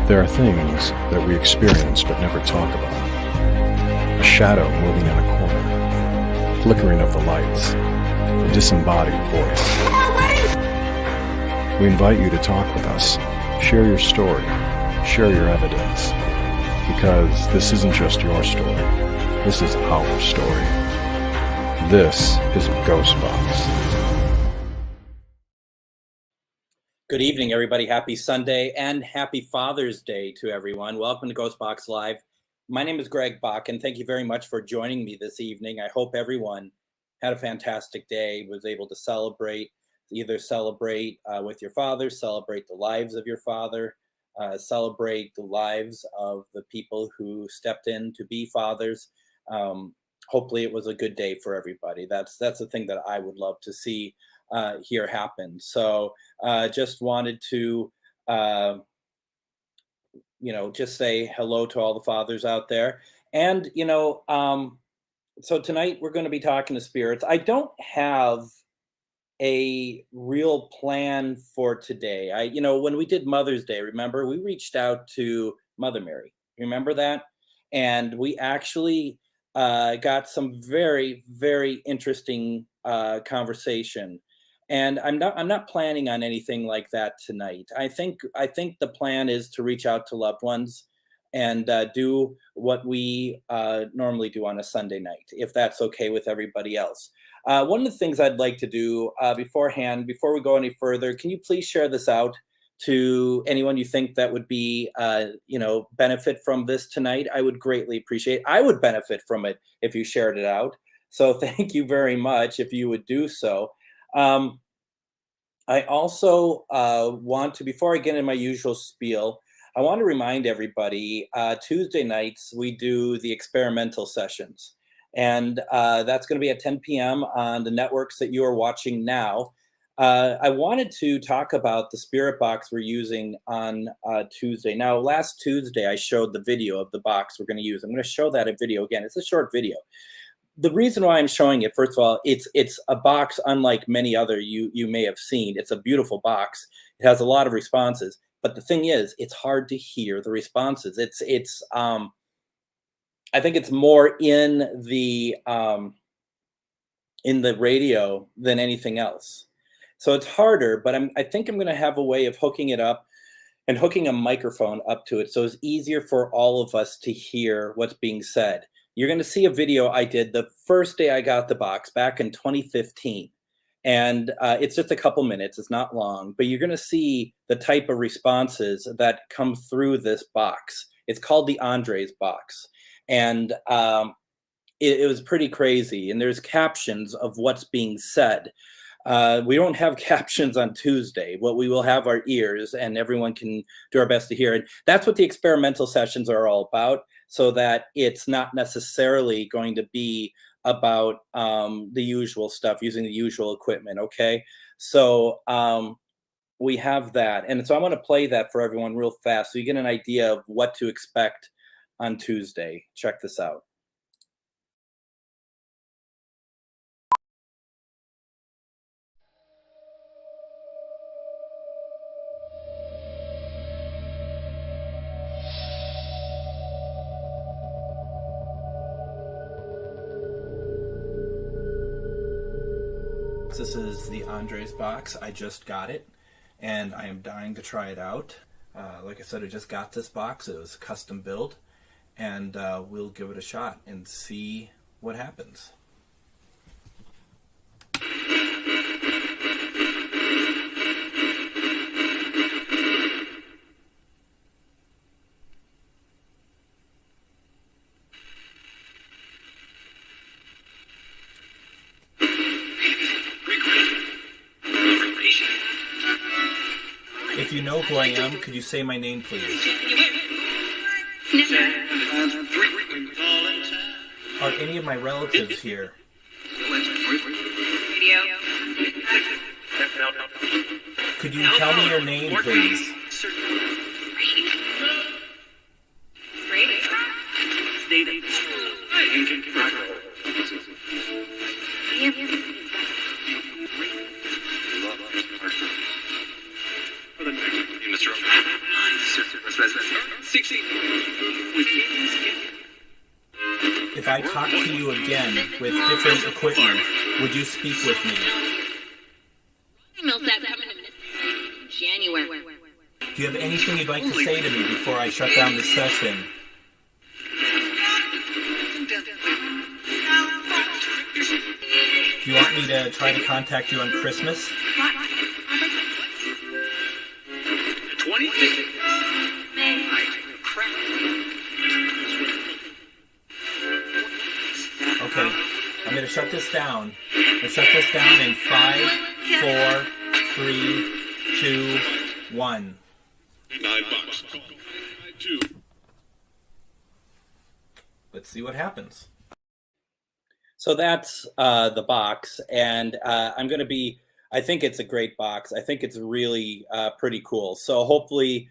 There are things that we experience but never talk about. A shadow moving in a corner, flickering of the lights, a disembodied voice. We invite you to talk with us, share your story, share your evidence, because this isn't just your story, this is our story. This is GhostBox. Good evening, everybody. Happy Sunday and happy Father's Day to everyone. Welcome to GhostBox Live. My name is Greg Bakun. Thank you very much for joining me this evening. I hope everyone had a fantastic day, was able to celebrate, either celebrate with your father, celebrate the lives of your father, celebrate the lives of the people who stepped in to be fathers. Hopefully it was a good day for everybody. That's the thing that I would love to see here happen. So just wanted to, just say hello to all the fathers out there. And, so tonight we're going to be talking to spirits. I don't have a real plan for today. When we did Mother's Day, remember, we reached out to Mother Mary. Remember that? And we actually got some very, very interesting conversation. And I'm not planning on anything like that tonight. I think the plan is to reach out to loved ones and do what we normally do on a Sunday night, if that's okay with everybody else. One of the things I'd like to do beforehand, before we go any further, can you please share this out to anyone you think that would be, benefit from this tonight? I would greatly appreciate. I would benefit from it if you shared it out. So thank you very much if you would do so. I also want to, before I get into my usual spiel, I want to remind everybody, Tuesday nights, we do the experimental sessions. And that's going to be at 10 p.m. on the networks that you are watching now. I wanted to talk about the spirit box we're using on Tuesday. Now, last Tuesday, I showed the video of the box we're going to use. I'm going to show that video again. It's a short video. The reason why I'm showing it, first of all, it's a box unlike many other you may have seen. It's a beautiful box. It has a lot of responses. But the thing is, it's hard to hear the responses. I think it's more in the radio than anything else. So it's harder, but I think I'm going to have a way of hooking it up and hooking a microphone up to it so it's easier for all of us to hear what's being said. You're going to see a video I did the first day I got the box back in 2015. And it's just a couple minutes. It's not long, but you're going to see the type of responses that come through this box. It's called the Andres box. And it was pretty crazy. And there's captions of what's being said. We don't have captions on Tuesday. What we will have are ears, and everyone can do our best to hear it. That's what the experimental sessions are all about, so that it's not necessarily going to be about the usual stuff, using the usual equipment, okay? So we have that. And so I want to play that for everyone real fast so you get an idea of what to expect on Tuesday. Check this out. This is the Andres box. I just got it, and I am dying to try it out. Like I said, I just got this box. It was custom built, and we'll give it a shot and see what happens. If you know who I am, could you say my name, please? Are any of my relatives here? Could you tell me your name, please? Mr. If I talk to you again with different equipment, would you speak with me? January. Do you have anything you'd like to say to me before I shut down this session? Do you want me to try to contact you on Christmas? 20? Okay, I'm going to shut this down. I'm going to shut this down in 5, 4, 3, 2, 1. $9. Let's see what happens. So that's the box, and I'm going to be, I think it's a great box. I think it's really pretty cool. So hopefully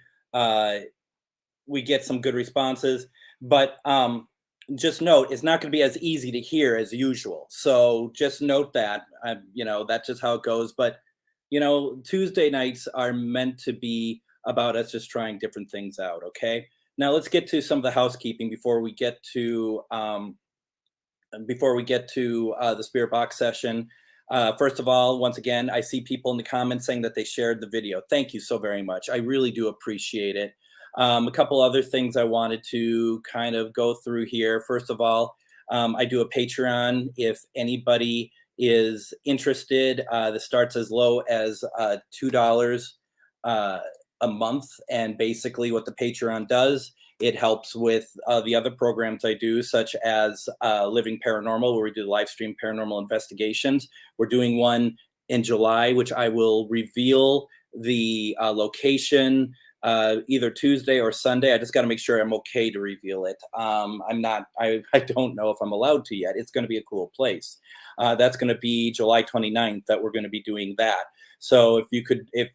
we get some good responses, but just note, it's not going to be as easy to hear as usual. So just note that, that's just how it goes. But, Tuesday nights are meant to be about us just trying different things out. Okay. Now let's get to some of the housekeeping before we get to the Spirit Box session. First of all, once again, I see people in the comments saying that they shared the video. Thank you so very much. I really do appreciate it. A couple other things I wanted to kind of go through here. First of all, I do a Patreon. If anybody is interested, this starts as low as $2 a month. And basically what the Patreon does, it helps with the other programs I do, such as Living Paranormal, where we do live stream paranormal investigations. We're doing one in July, which I will reveal the location either Tuesday or Sunday. I just got to make sure I'm okay to reveal it. I don't know if I'm allowed to yet. It's going to be a cool place. That's going to be July 29th that we're going to be doing that. So if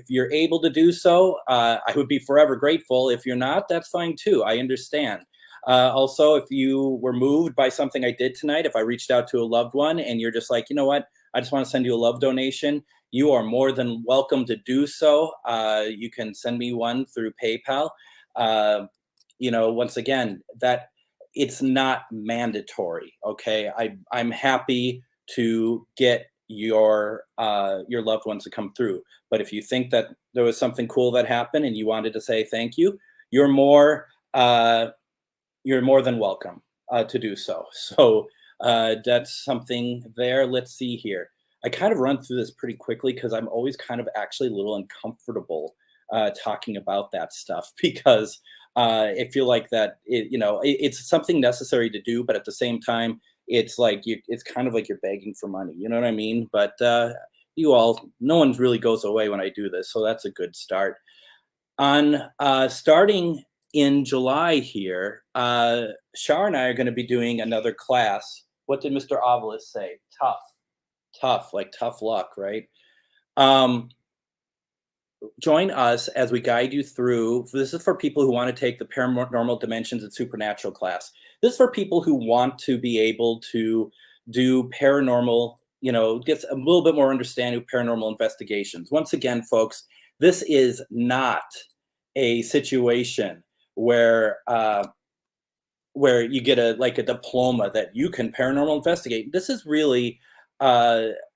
you're able to do so, I would be forever grateful. If you're not, that's fine too. I understand. Also, if you were moved by something I did tonight, if I reached out to a loved one and you're just like, you know what, I just want to send you a love donation, you are more than welcome to do so. You can send me one through PayPal. Once again, that it's not mandatory. Okay. I'm happy to get your loved ones to come through. But if you think that there was something cool that happened and you wanted to say thank you, you're more than welcome to do so. So that's something there. Let's see here. I kind of run through this pretty quickly because I'm always kind of actually a little uncomfortable talking about that stuff because I feel like that it's something necessary to do, but at the same time, it's like it's kind of like you're begging for money. You know what I mean? But no one really goes away when I do this, so that's a good start. On starting in July here, Shar and I are going to be doing another class. What did Mr. Avalos say? Tough, like tough luck, right? Join us as we guide you through. This is for people who want to take the paranormal dimensions and supernatural class. This is for people who want to be able to do paranormal, get a little bit more understanding of paranormal investigations. Once again, folks, this is not a situation where you get a diploma that you can paranormal investigate. This is really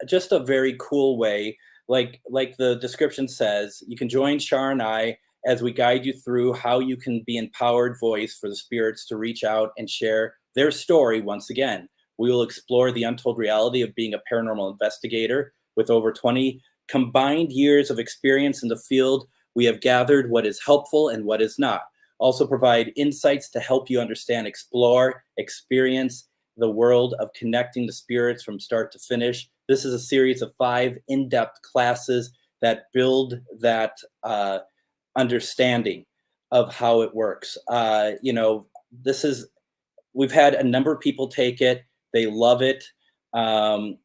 just a very cool way. Like the description says, you can join Shar and I as we guide you through how you can be empowered voice for the spirits to reach out and share their story once again. We will explore the untold reality of being a paranormal investigator. With over 20 combined years of experience in the field, we have gathered what is helpful and what is not. Also provide insights to help you understand, explore, experience the world of connecting the spirits from start to finish. This is a series of 5 in-depth classes that build that understanding of how it works. We've had a number of people take it. They love it. I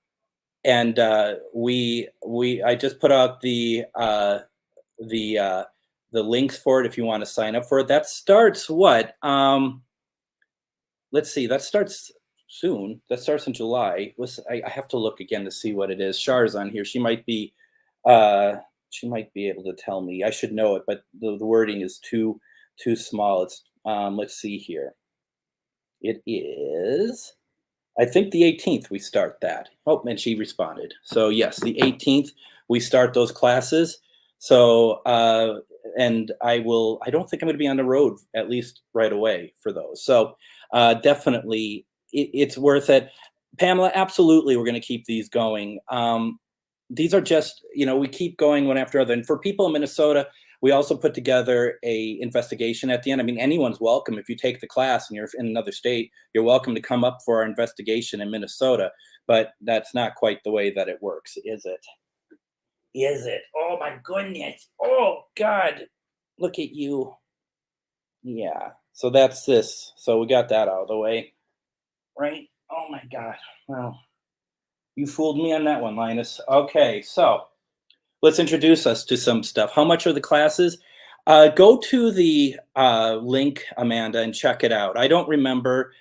just put out the links for it if you want to sign up for it. That starts what? Let's see, that starts soon. That starts in July. I have to look again to see what it is. Char's on here. She might be able to tell me. I should know it, but the wording is too too small. It's let's see here. It is, I think the 18th we start that. Oh, and she responded. So yes, the 18th we start those classes. So and I don't think I'm going to be on the road at least right away for those. So definitely it's worth it. Pamela, absolutely, we're going to keep these going. These are just, we keep going one after other. And for people in Minnesota, we also put together a investigation at the end. I mean, anyone's welcome. If you take the class and you're in another state, you're welcome to come up for our investigation in Minnesota. But that's not quite the way that it works, is it? Is it? Oh my goodness. Oh God. Look at you. Yeah. So that's this. So we got that out of the way. Right? Oh my God. Well, you fooled me on that one, Linus. Okay, so let's introduce us to some stuff. How much are the classes? Go to the link, Amanda, and check it out. I don't remember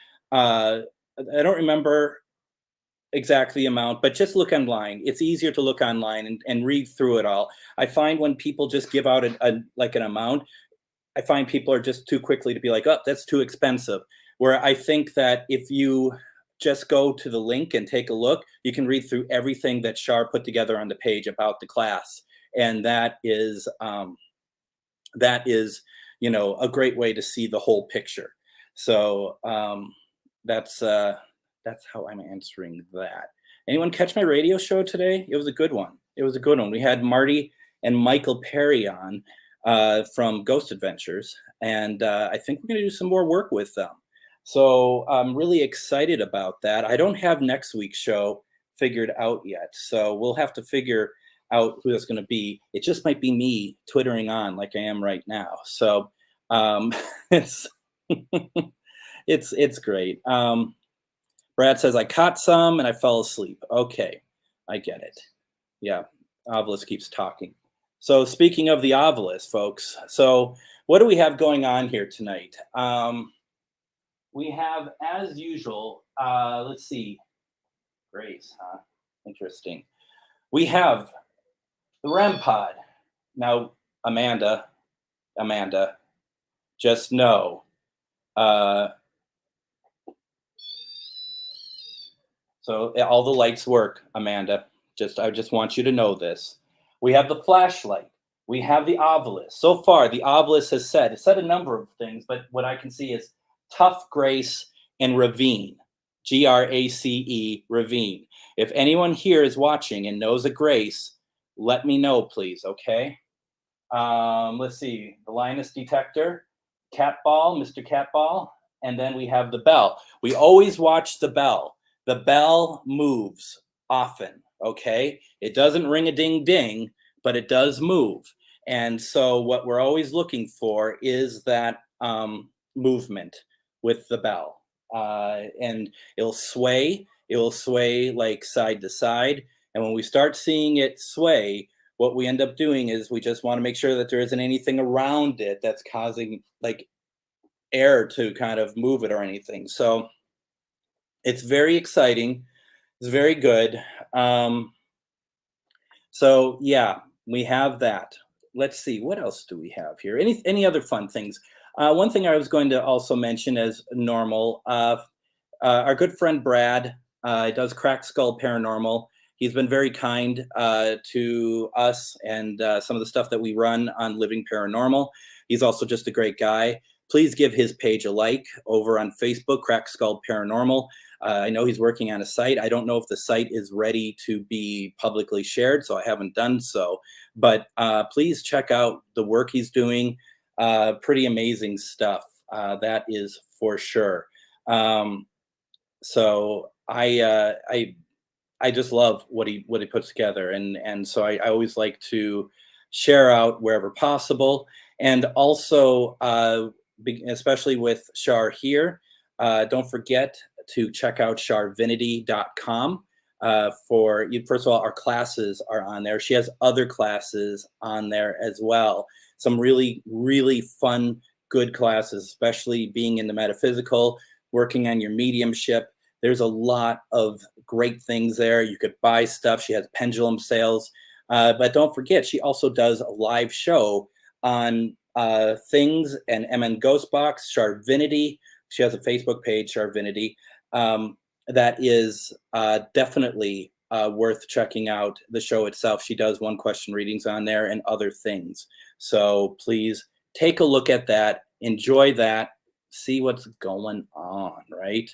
exactly the amount, but just look online. It's easier to look online and read through it all. I find when people just give out an amount, I find people are just too quickly to be like, oh, that's too expensive. Where I think that if you just go to the link and take a look, you can read through everything that Shar put together on the page about the class. And that is, a great way to see the whole picture. So that's how I'm answering that. Anyone catch my radio show today? It was a good one. We had Marty and Michael Perry on from Ghost Adventures. And I think we're going to do some more work with them. So I'm really excited about that. I don't have next week's show figured out yet. So we'll have to figure out who that's going to be. It just might be me twittering on like I am right now. So it's it's great. Brad says, I caught some and I fell asleep. Okay, I get it. Yeah, Ovilus keeps talking. So speaking of the Ovilus, folks, so what do we have going on here tonight? We have, as usual, let's see, Grace, huh? Interesting. We have the REM pod. Now, Amanda, just know, so all the lights work, Amanda. I just want you to know this. We have the flashlight. We have the Ovilus. So far, the Ovilus has said a number of things, but what I can see is Tough Grace and Ravine, Grace, Ravine. If anyone here is watching and knows a Grace, let me know, please, okay? Let's see, the Linus detector, Catball, Mr. Catball, and then we have the bell. We always watch the bell. The bell moves often, okay? It doesn't ring a ding ding, but it does move. And so what we're always looking for is that movement with the bell, and it will sway like side to side. And when we start seeing it sway, what we end up doing is we just want to make sure that there isn't anything around it that's causing like air to kind of move it or anything. So it's very exciting. It's very good. So yeah, we have that. Let's see, what else do we have here? Any other fun things? One thing I was going to also mention as normal, our good friend Brad does Cracked Skull Paranormal. He's been very kind to us and some of the stuff that we run on Living Paranormal. He's also just a great guy. Please give his page a like over on Facebook, Cracked Skull Paranormal. I know he's working on a site. I don't know if the site is ready to be publicly shared, so I haven't done so. But please check out the work he's doing. Pretty amazing stuff. That is for sure. So I just love what he puts together, and so I always like to share out wherever possible, and also especially with Shar here. Don't forget to check out sharvinity.com for you. First of all, our classes are on there. She has other classes on there as well. Some really, really fun, good classes, especially being in the metaphysical, working on your mediumship. There's a lot of great things there. You could buy stuff. She has pendulum sales. But don't forget, she also does a live show on things, and MN GhostBox, Charvinity. She has a Facebook page, Charvinity, that is definitely worth checking out. The show itself, she does one question readings on there and other things. So please take a look at that, enjoy that, see what's going on, right?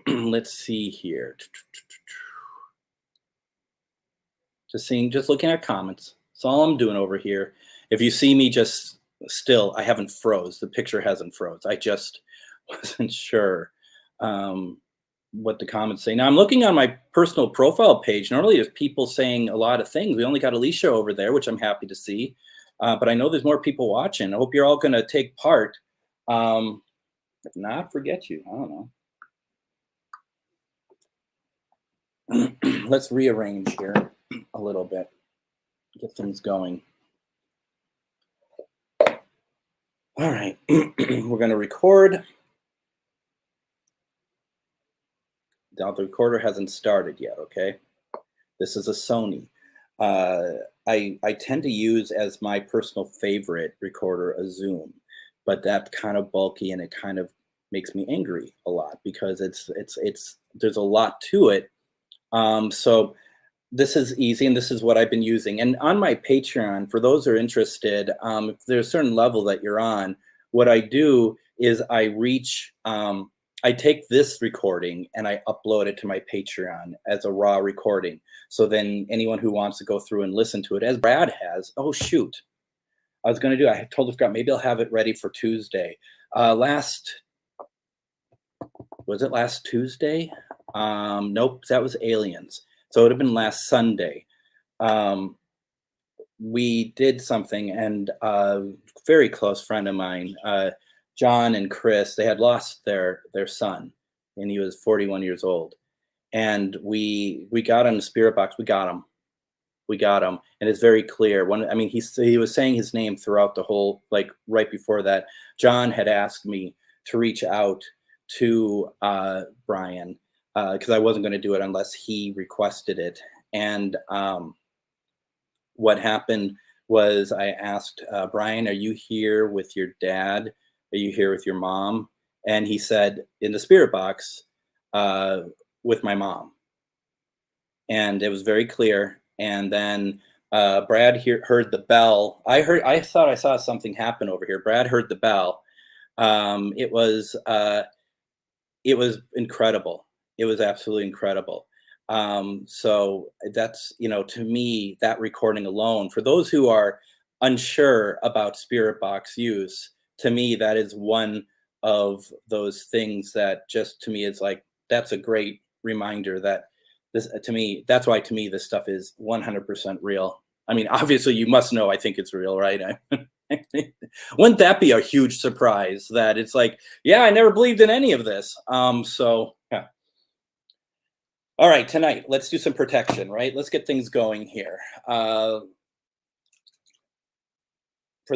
Let's see here. Just looking at comments. That's all I'm doing over here. If you see me just still, I haven't froze. The picture hasn't froze. I just wasn't sure what the comments say. Now I'm looking on my personal profile page. Normally there's people saying a lot of things. We only got Alicia over there, which I'm happy to see. But I know there's more people watching. I hope you're all going to take part. If not, forget you. I don't know. Let's rearrange here a little bit, get things going. All right, we're going to record. Now the recorder hasn't started yet, okay? This is a Sony. I tend to use as my personal favorite recorder a Zoom, but that's kind of bulky and it kind of makes me angry a lot because there's a lot to it. So this is easy, and this is what I've been using. And on my Patreon, for those who are interested, if there's a certain level that you're on, what I do is I take this recording and I upload it to my Patreon as a raw recording. So then anyone who wants to go through and listen to it, as Brad has, oh shoot, I told Scott, maybe I'll have it ready for Tuesday. Was it last Tuesday? Nope, that was Aliens. So it would have been last Sunday. We did something, and a very close friend of mine, John and Chris, they had lost their son, and he was 41 years old. And we got him the spirit box. We got him, and it's very clear. He was saying his name throughout the whole, like right before that. John had asked me to reach out to Brian because I wasn't going to do it unless he requested it. And what happened was I asked Brian, "Are you here with your dad? Are you here with your mom?" And he said, "In the spirit box, with my mom." And it was very clear. And then Brad heard the bell. I thought I saw something happen over here. Brad heard the bell. It was incredible. It was absolutely incredible. So that's, to me, that recording alone, for those who are unsure about spirit box use, to me, that is one of those things that just, to me, is like, that's a great reminder that this, to me, that's why to me, this stuff is 100% real. I mean, obviously you must know, I think it's real, right? Wouldn't that be a huge surprise that it's like, yeah, I never believed in any of this. So yeah. All right, tonight, let's do some protection, right? Let's get things going here. For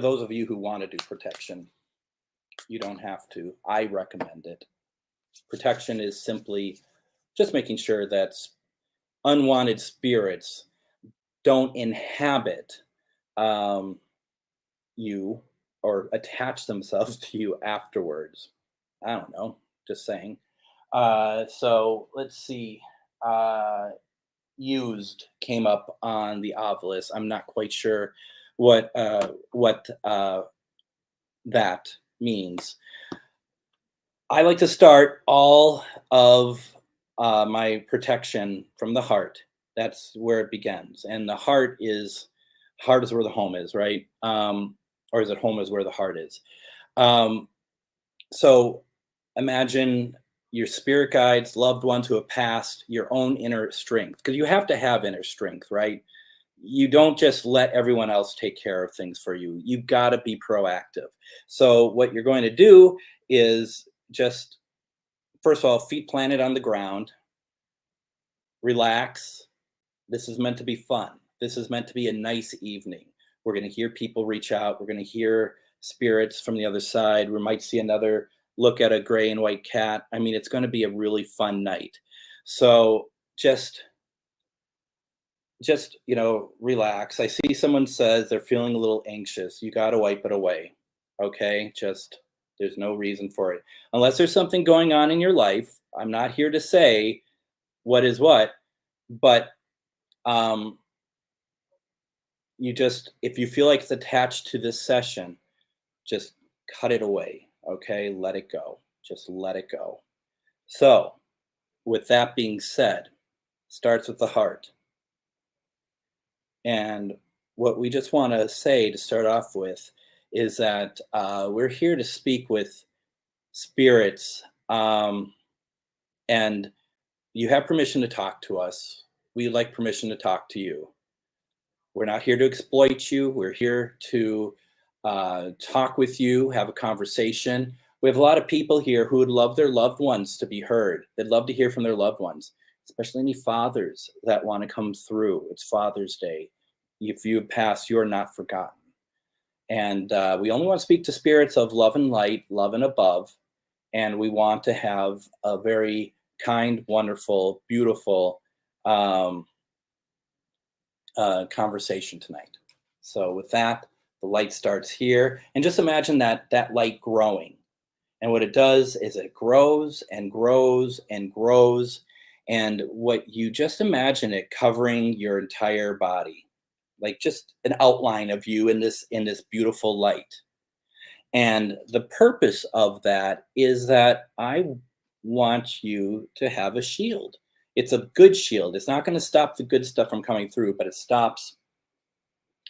those of you who want to do protection, you don't have to. I recommend it. Protection is simply just making sure that unwanted spirits don't inhabit you or attach themselves to you afterwards. I don't know, just saying. So let's see. Used came up on the obelisk. I'm not quite sure what that means. I like to start all of my protection from the heart. That's where it begins. And the heart is where the home is, right? Or is it home is where the heart is? So imagine your spirit guides, loved ones who have passed, your own inner strength, because you have to have inner strength, right? You don't just let everyone else take care of things for you. You've got to be proactive. So what you're going to do is just, first of all, feet planted on the ground, relax. This is meant to be fun. This is meant to be a nice evening. We're going to hear people reach out. We're going to hear spirits from the other side. We might see another look at a gray and white cat. I mean, it's going to be a really fun night. So just just, relax. I see someone says they're feeling a little anxious. You got to wipe it away. Okay? Just there's no reason for it. Unless there's something going on in your life. I'm not here to say what is what, but um you just, if you feel like it's attached to this session, just cut it away. Okay? Let it go. Just let it go. So, with that being said, starts with the heart. And what we just want to say to start off with is that we're here to speak with spirits, and you have permission to talk to us. We like permission to talk to you. We're not here to exploit you. We're here to talk with you, have a conversation. We have a lot of people here who would love their loved ones to be heard. They'd love to hear from their loved ones, especially any fathers that want to come through. It's Father's Day. If you have passed, you're not forgotten. And we only want to speak to spirits of love and light, love and above. And we want to have a very kind, wonderful, beautiful conversation tonight. So with that, the light starts here. And just imagine that light growing. And what it does is it grows and grows and grows. And what you just imagine it covering your entire body, like just an outline of you in this beautiful light. And the purpose of that is that I want you to have a shield. It's a good shield. It's not going to stop the good stuff from coming through, but it stops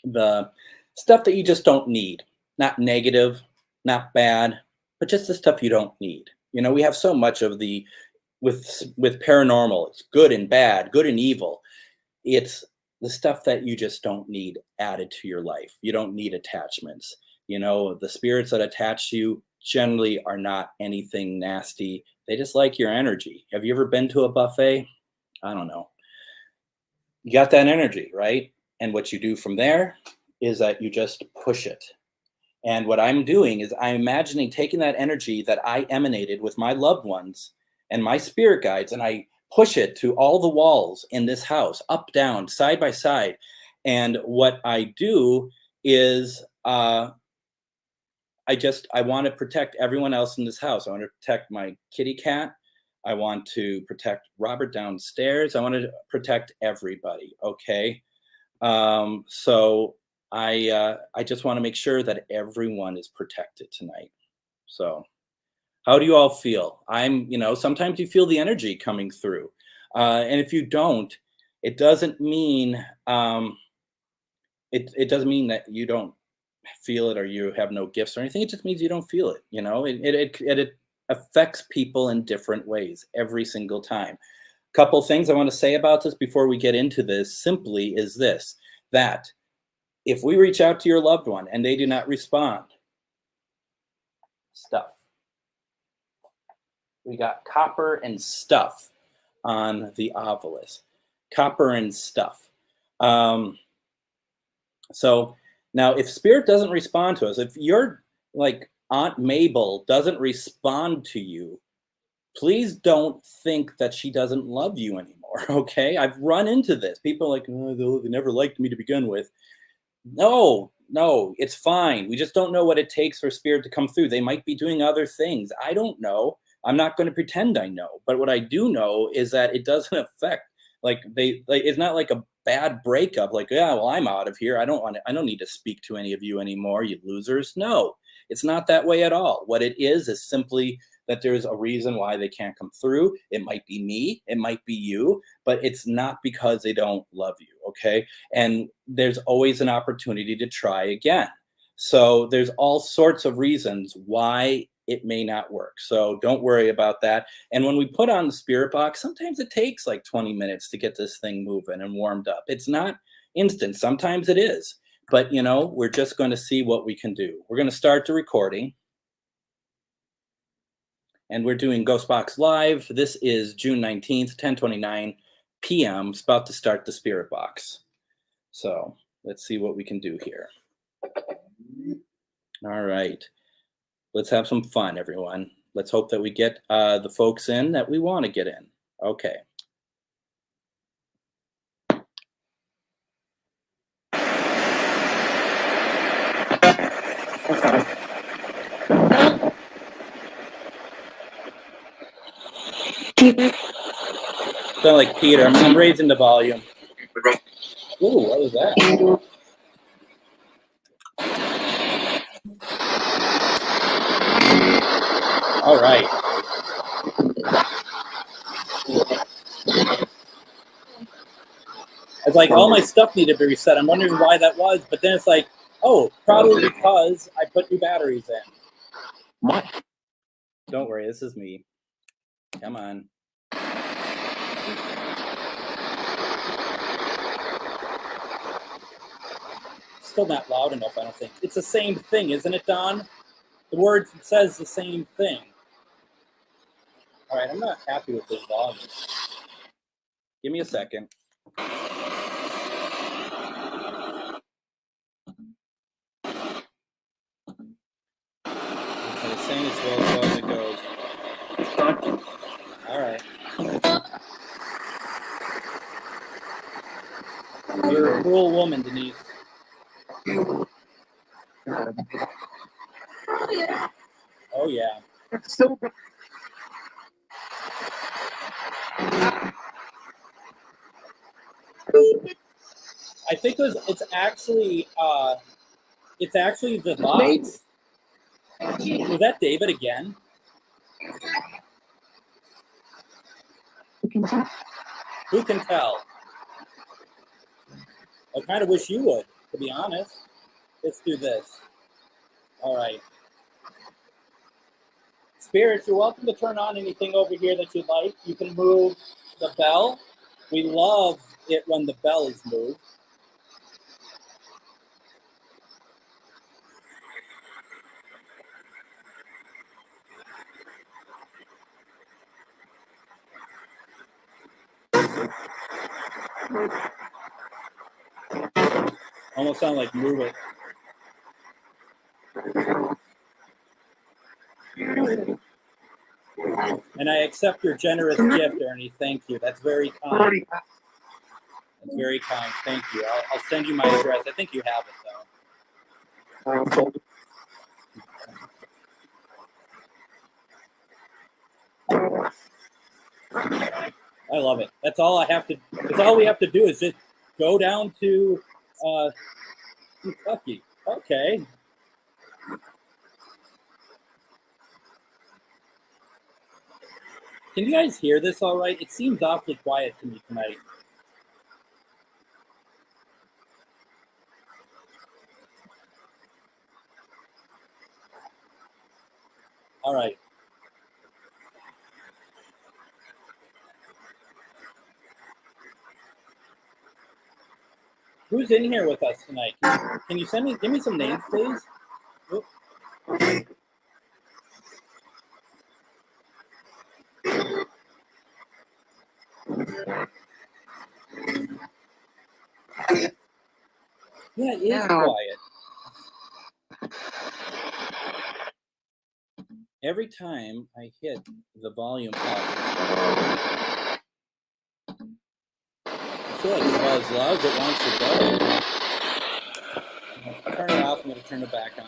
the stuff that you just don't need. Not negative, not bad, but just the stuff you don't need. We have so much of with paranormal. It's good and bad, good and evil. It's the stuff that you just don't need added to your life. You don't need attachments. The spirits that attach you generally are not anything nasty. They just like your energy. Have you ever been to a buffet? I don't know. You got that energy, right? And what you do from there is that you just push it. And what I'm doing is I'm imagining taking that energy that I emanated with my loved ones and my spirit guides, and I push it to all the walls in this house, up, down, side by side. And what I do is I want to protect everyone else in this house. I want to protect my kitty cat. I want to protect Robert downstairs. I want to protect everybody. Okay. So I just want to make sure that everyone is protected tonight. So how do you all feel? Sometimes you feel the energy coming through. And if you don't, it doesn't mean, it doesn't mean that you don't feel it or you have no gifts or anything. It just means you don't feel it. It affects people in different ways every single time. Couple things I want to say about this before we get into this simply is this, that if we reach out to your loved one and they do not respond, stuff. We got copper and stuff on the obelisk. Copper and stuff. So now if spirit doesn't respond to us, if your like Aunt Mabel doesn't respond to you, please don't think that she doesn't love you anymore, okay? I've run into this. People are like, oh, they never liked me to begin with. No, it's fine. We just don't know what it takes for spirit to come through. They might be doing other things. I don't know. I'm not going to pretend I know. But what I do know is that it doesn't affect, it's not like a bad breakup. Like, yeah, well, I'm out of here. I don't need to speak to any of you anymore, you losers. No, it's not that way at all. What it is simply that there's a reason why they can't come through. It might be me, it might be you, but it's not because they don't love you, okay? And there's always an opportunity to try again. So there's all sorts of reasons why it may not work. So don't worry about that. And when we put on the spirit box, sometimes it takes like 20 minutes to get this thing moving and warmed up. It's not instant. Sometimes it is. But, we're just going to see what we can do. We're going to start the recording. And we're doing GhostBox Live. This is June 19th, 10:29 p.m. It's about to start the spirit box. So let's see what we can do here. All right. Let's have some fun, everyone. Let's hope that we get the folks in that we want to get in. Okay. Sound like Peter. I'm raising the volume. Ooh, what was that? All right. It's like all my stuff needed to be reset. I'm wondering why that was, but then it's like, oh, probably because I put new batteries in. What? Don't worry, this is me. Come on. Still not loud enough, I don't think. It's the same thing, isn't it, Don? The word says the same thing. All right, I'm not happy with this volume. Give me a second. Okay, sing as well as it goes. All right. You're a cruel woman, Denise. Oh, yeah. So I think it's actually the box. Was that David again? Who can tell? I kind of wish you would, to be honest. Let's do this. All right. Spirits, you're welcome to turn on anything over here that you'd like. You can move the bell. We love it when the bell is moved. Almost sound like move it. And I accept your generous gift, Ernie. Thank you. That's very kind. That's very kind. Thank you. I'll send you my address. I think you have it, though. I love it. That's all I have to. That's all we have to do is just go down to Kentucky. Okay. Can you guys hear this all right? It seems awfully quiet to me tonight. All right. Who's in here with us tonight? Can you give me some names, please? Oop. Yeah, it is quiet. Every time I hit the volume up, I feel like it's about as loud as it wants to go. I'll turn it off. I'm going to turn it back on.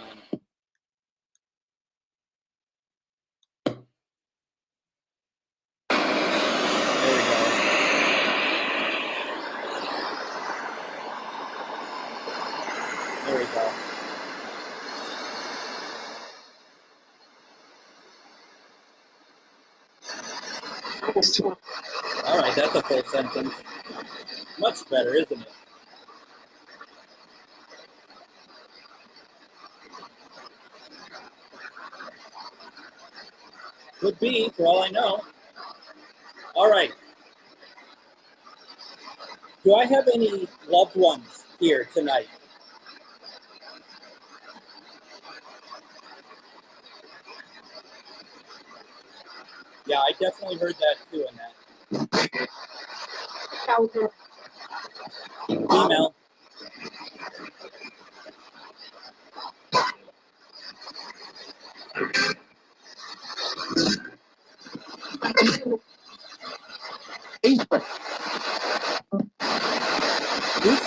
There we go. There we go. All right, that's a full sentence. Much better, isn't it? Could be, for all I know. All right. Do I have any loved ones here tonight? Yeah, I definitely heard that too in that. Email.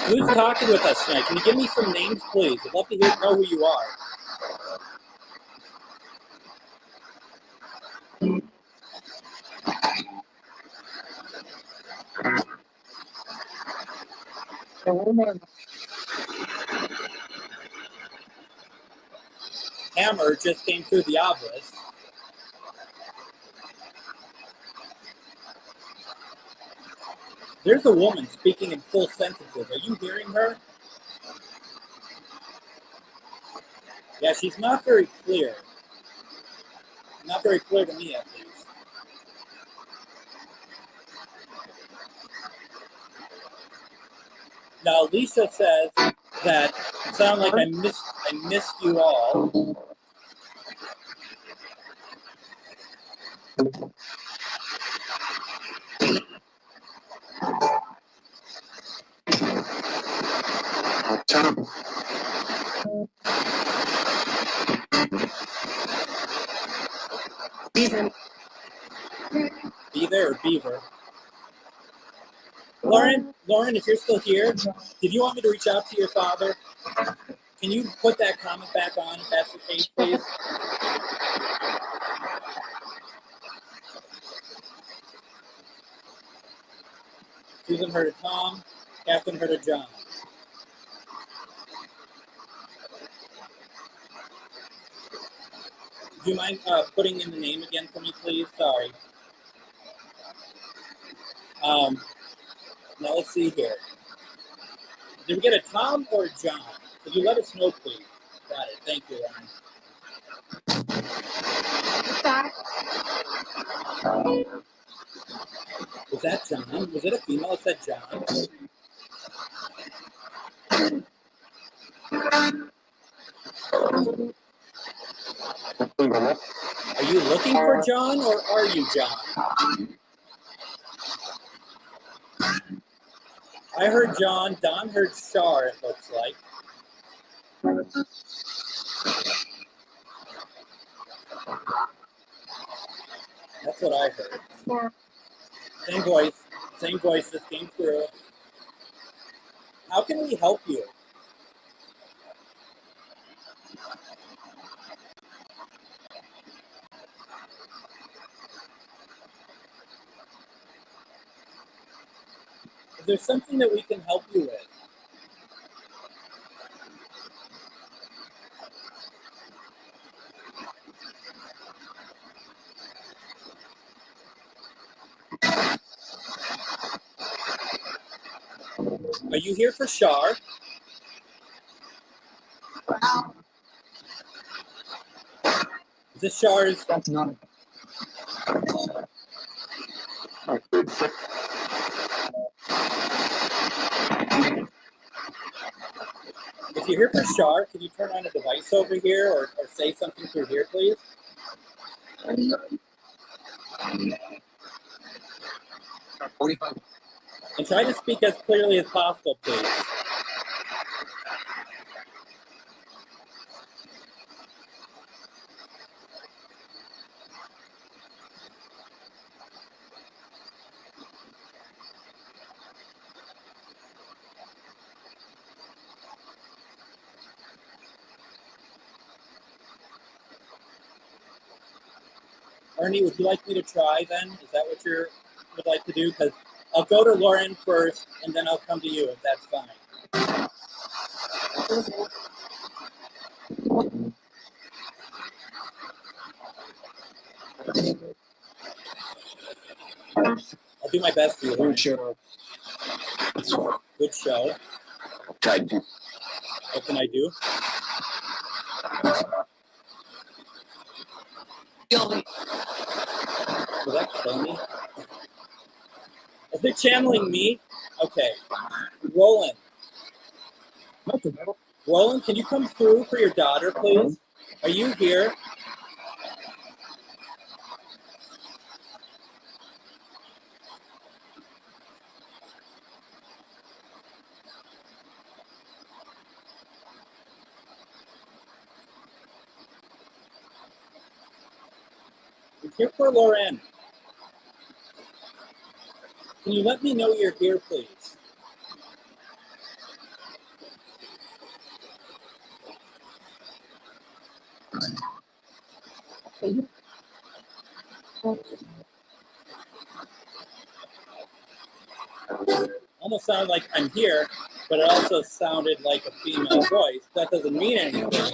Who's talking with us tonight? Can you give me some names, please? I'd love to know who you are. Hammer just came through the obelisk. There's a woman speaking in full sentences. Are you hearing her? Yeah, she's not very clear. Not very clear to me, at least. Now, Lisa says that sound like I missed you all. Be there or Beaver? Lauren, if you're still here, did you want me to reach out to your father? Can you put that comment back on if that's the case, please? Susan heard of Tom, Catherine heard of John. Do you mind putting in the name again for me, please? Sorry. Now let's see here. Did we get a Tom or a John? Could you let us know, please? Got it. Thank you, Ryan. Was that John? Was it a female that said John? Are you looking for John or are you John? I heard John. Don heard Shar, it looks like. That's what I heard. Same voice just came through. How can we help you? Is there something that we can help you with? Are you here for Shar? Is this Shar's? That's not. If you're here for Shar, can you turn on a device over here or say something through here, please? And try to speak as clearly as possible, please. Ernie, would you like me to try then? Is that what you would like to do? Because I'll go to Lauren first, and then I'll come to you, if that's fine. I'll do my best for you, Lauren. Good show. Good show. What can I do? Will that kill me? Is it channeling me? Okay. Roland. Roland, can you come through for your daughter, please? Are you here? I'm here for Lauren. Can you let me know you're here, please? Almost sounded like I'm here, but it also sounded like a female voice. That doesn't mean anything.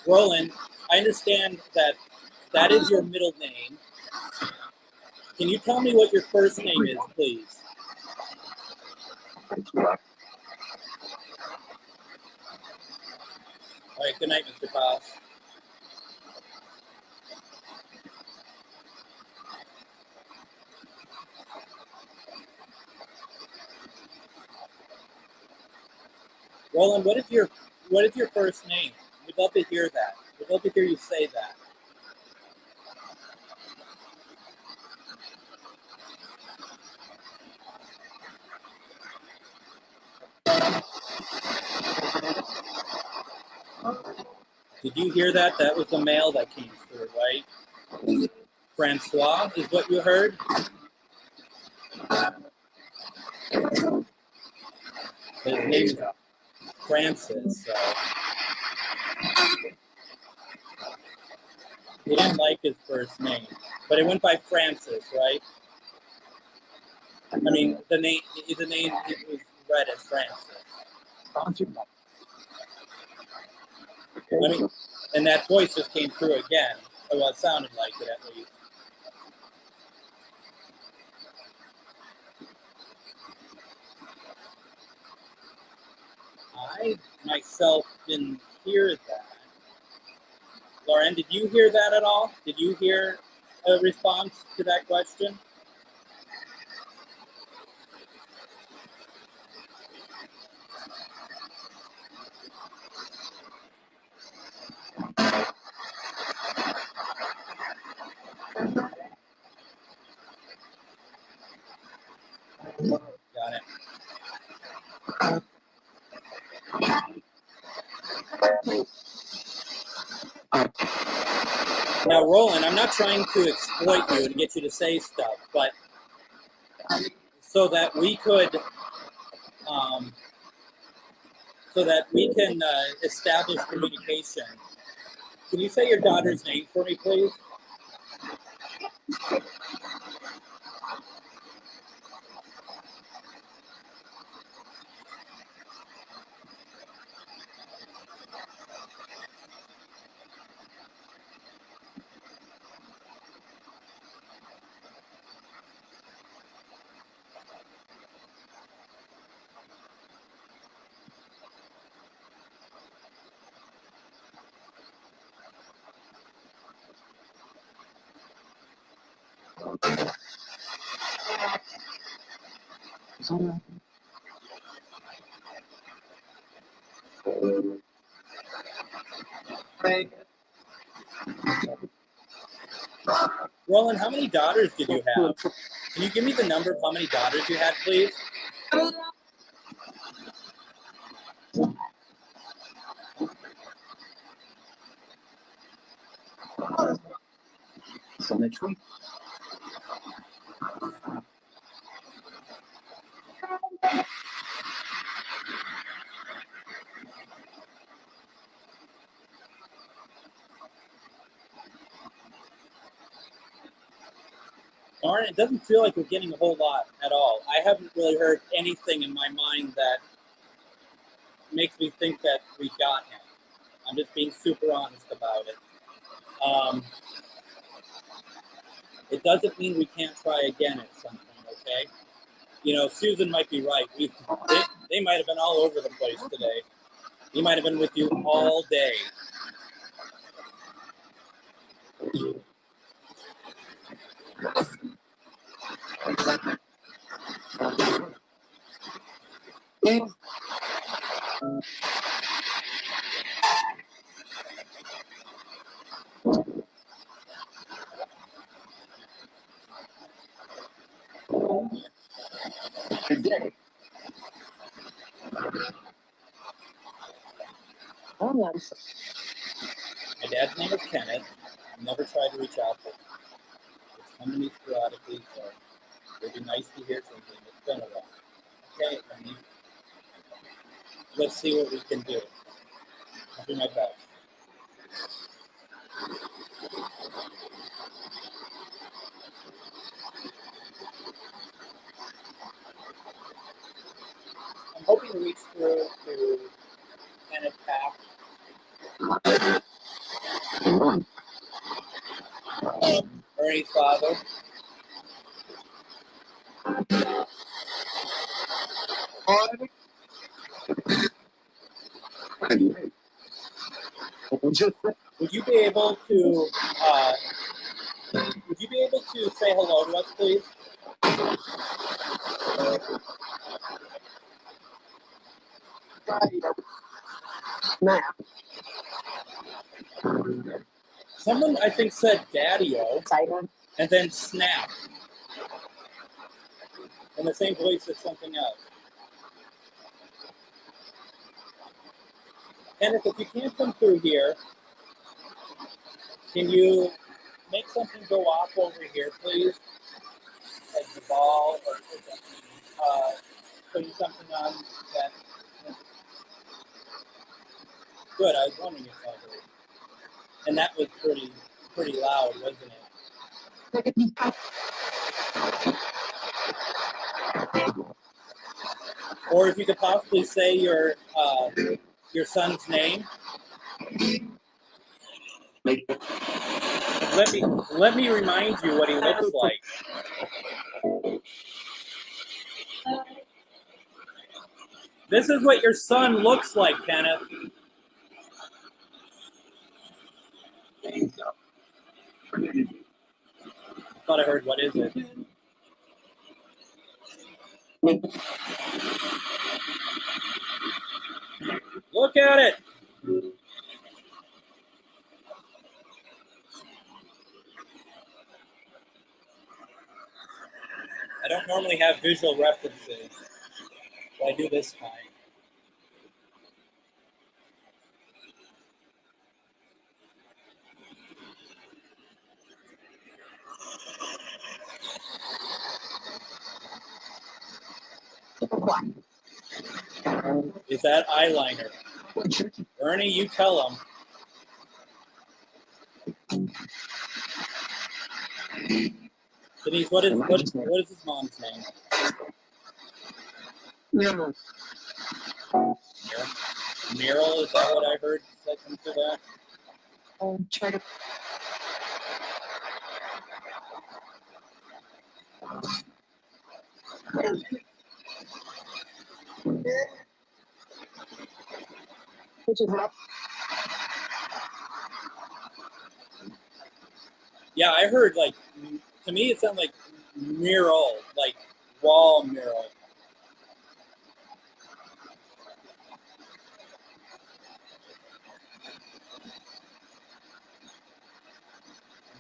Roland, I understand that that is your middle name. Can you tell me what your first name is, please? All right, good night, Mr. Koss. Roland, what is your first name? We'd love to hear that. We'd love to hear you say that. Did you hear that? That was the mail that came through, right? Francois is what you heard? His name is Francis, so he didn't like his first name, but it went by Francis, right? I mean, the name it was read as Francis. I mean, and that voice just came through again. Well, it sounded like it at least. I myself didn't hear that. Lauren, did you hear that at all? Did you hear a response to that question? Got it. Now, Roland, I'm not trying to exploit you and get you to say stuff, but so that we could, establish communication. Can you say your daughter's name for me, please? Roland, how many daughters did you have? Can you give me the number of how many daughters you had, please? Symmetry. Lauren, it doesn't feel like we're getting a whole lot at all. I haven't really heard anything in my mind that makes me think that we got him. I'm just being super honest about it. It doesn't mean we can't try again at some point, okay? You know, Susan might be right. They might have been all over the place today. He might have been with you all day. Today. My dad's name is Kenneth. I never tried to reach out to him. It's come to me sporadically, so see what we can do. I'll do my best. I'm hoping to reach through to Kenneth Pack. Ernie's father. Would you be able to say hello to us, please? Someone, I think, said daddy-o, and then snap. In the same voice as something else. Kenneth, if you can't come through here, can you make something go off over here, please? Like the ball or putting something on that. Good, I was wondering if that was. And that was pretty loud, wasn't it? Or if you could possibly say your son's name. Let me remind you what he looks like. This is what your son looks like, Kenneth. Thought I heard, what is it? Look at it. I don't normally have visual references, but I do this time. Is that eyeliner? Ernie, you tell him. Denise, what is his mom's name? Meryl. Meryl, is that what I heard? Second to that? Try to. Which is up. Yeah, I heard, like, to me it sounded like mural, like wall mural.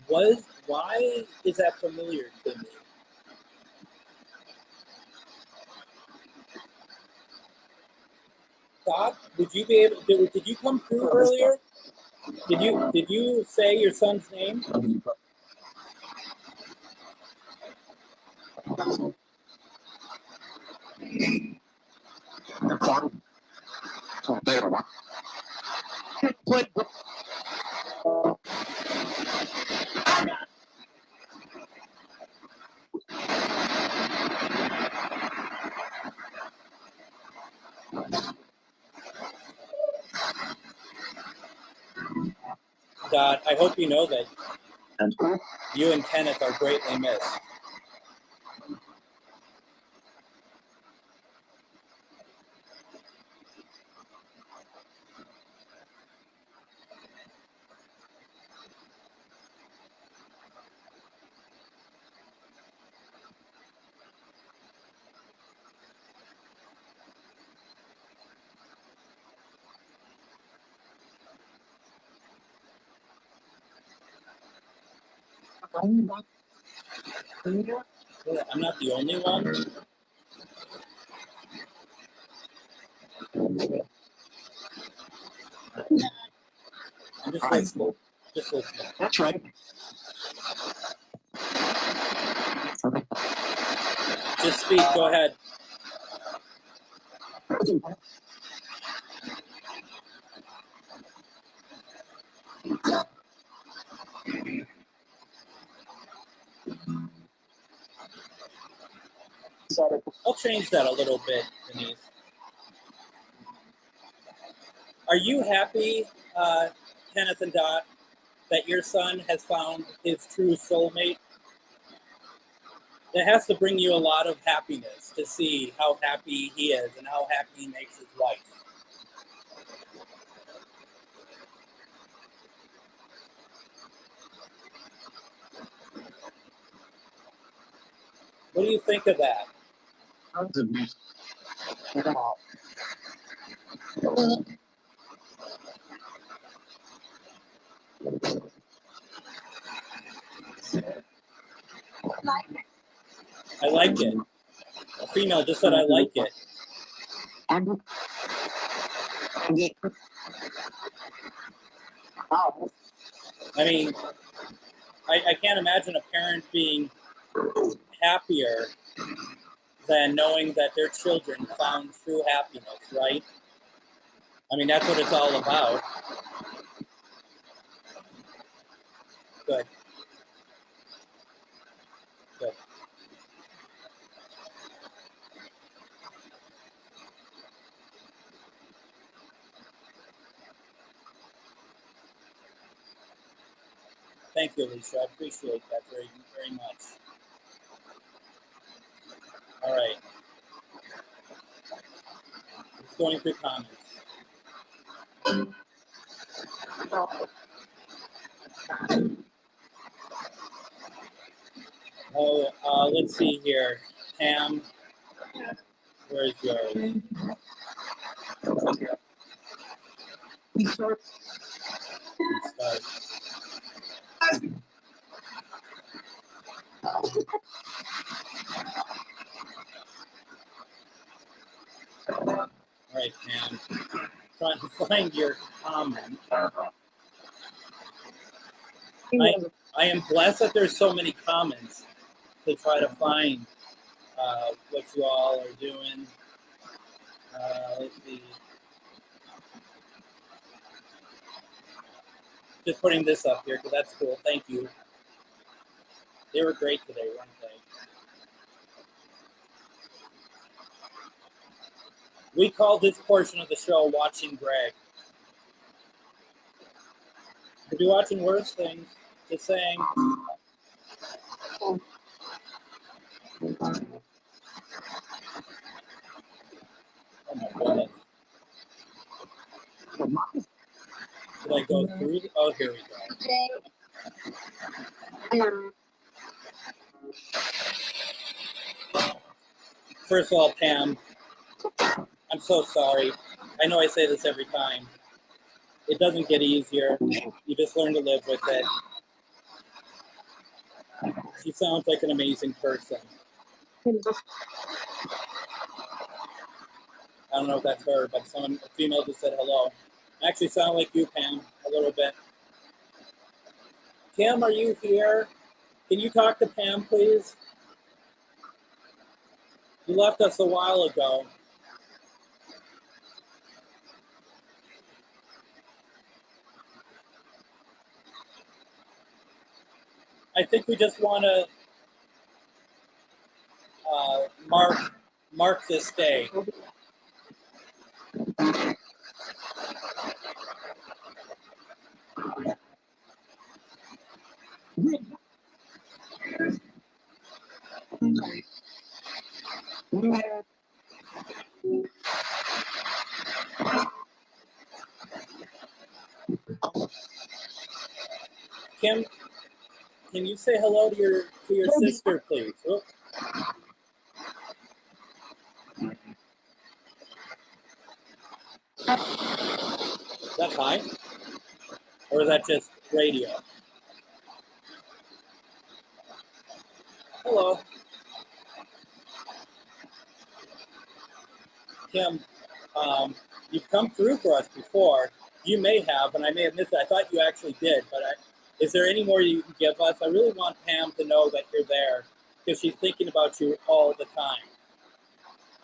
Why is that familiar to me? Doc, would you be able? Did you come through earlier? Did you say your son's name? Dot, I hope you know that you and Kenneth are greatly missed. I'm not the only one. I'm just listening. Just listening. That's right. Just speak. Go ahead. I'll change that a little bit, Denise. Are you happy, Kenneth and Dot, that your son has found his true soulmate? It has to bring you a lot of happiness to see how happy he is and how happy he makes his wife. What do you think of that? I like it. A female just said I like it. I mean, I can't imagine a parent being happier than knowing that their children found true happiness, right? I mean, that's what it's all about. Good. Good. Thank you, Alicia. I appreciate that very, very much. All right. Just going through comments. Oh, let's see here. Pam, where's yours? Start. All right, Pam. Trying to find your comment. I am blessed that there's so many comments to try to find what you all are doing. Let's see. Just putting this up here because that's cool. Thank you. They were great today, weren't they? We call this portion of the show Watching Greg. Could be watching worse things. Just saying. Oh my goodness. Did I go through? Oh, here we go. First of all, Pam, I'm so sorry. I know I say this every time. It doesn't get easier. You just learn to live with it. She sounds like an amazing person. I don't know if that's her, but a female just said hello. I actually sound like you, Pam, a little bit. Kim, are you here? Can you talk to Pam, please? You left us a while ago. I think we just want to mark this day. Kim, can you say hello to your sister, please? Oh. Is that high? Or is that just radio? Hello. Kim, you've come through for us before. You may have, and I may have missed it. I thought you actually did, but is there any more you can give us? I really want Pam to know that you're there because she's thinking about you all the time.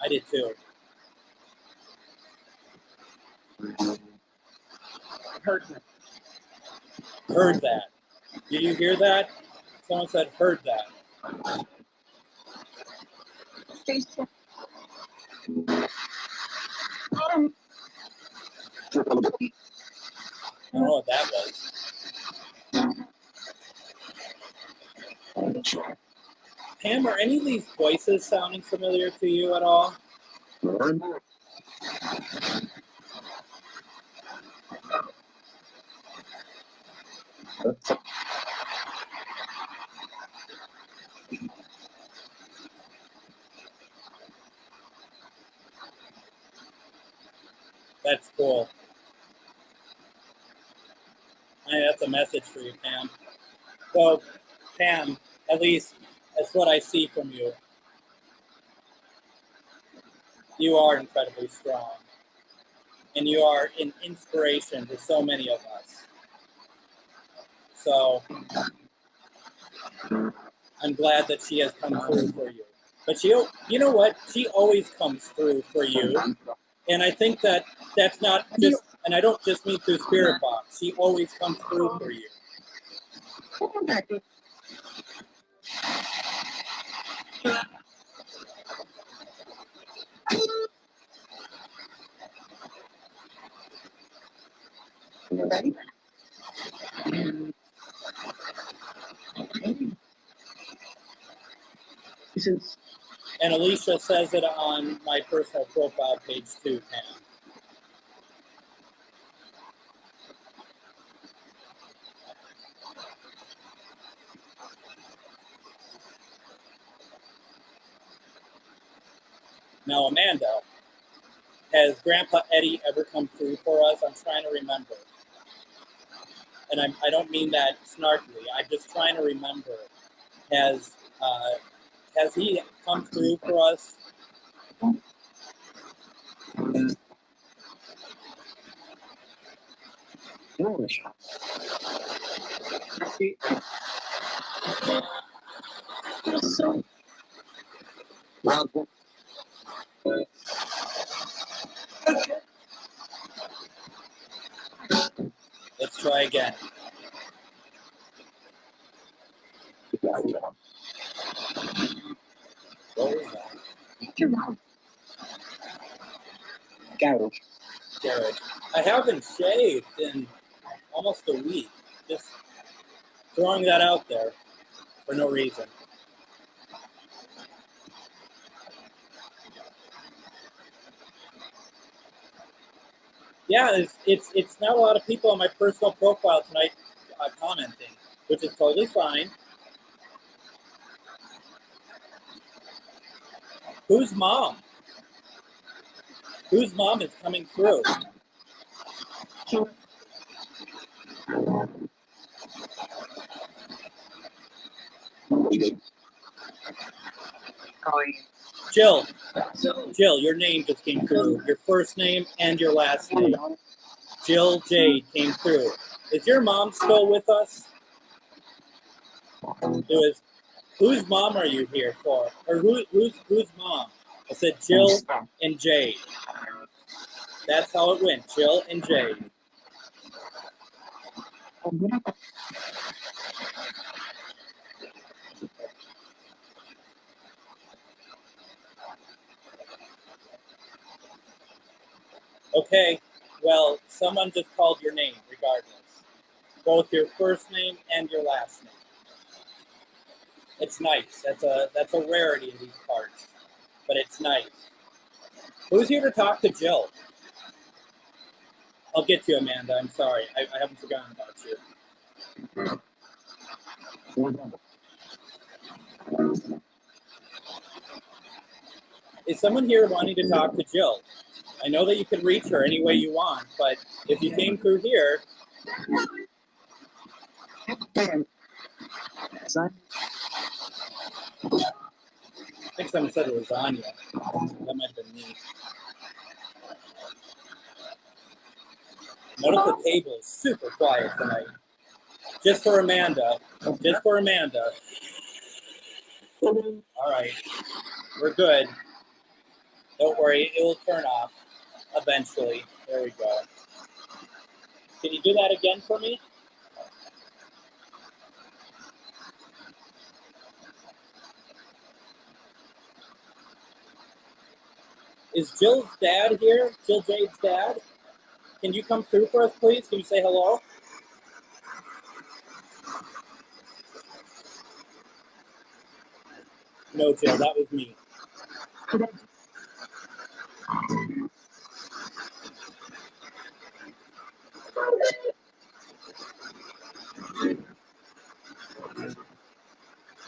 I did too. Heard that. Did you hear that? Someone said heard that. Station. I don't know what that was. Pam, are any of these voices sounding familiar to you at all? That's cool. That's a message for you, Pam. So, Pam, at least that's what I see from you. You are incredibly strong. And you are an inspiration to so many of us. So, I'm glad that she has come through for you. But you know what? She always comes through for you. And I think that that's not just, and I don't just mean through Spirit Box. She always comes through for you. You ready? And Alicia says it on my personal profile page too, Pam. Now, Amanda, has Grandpa Eddie ever come through for us? I'm trying to remember. And I don't mean that snarkily. I'm just trying to remember. Has he come through for us? Let's try again. What was that? Garage. Garage. I haven't shaved in almost a week. Just throwing that out there for no reason. Yeah, it's not a lot of people on my personal profile tonight commenting, which is totally fine. Whose mom? Whose mom is coming through? Jill, your name just came through. Your first name and your last name. Jill Jade came through. Is your mom still with us? Whose mom are you here for? Or whose mom? I said Jill and Jade. That's how it went. Jill and Jade. Okay, well, someone just called your name, regardless. Both your first name and your last name. It's nice. That's a rarity in these parts, but it's nice. Who's here to talk to Jill? I'll get to you, Amanda. I'm sorry. I haven't forgotten about you. Is someone here wanting to talk to Jill? I know that you can reach her any way you want, but if you came through here... I think someone said lasagna. That might have been me. Notice the table is super quiet tonight. Just for Amanda. Just for Amanda. All right. We're good. Don't worry. It will turn off eventually. There we go. Can you do that again for me? Is Jill's dad here? Jill Jade's dad? Can you come through for us, please? Can you say hello? No, Jill, that was me.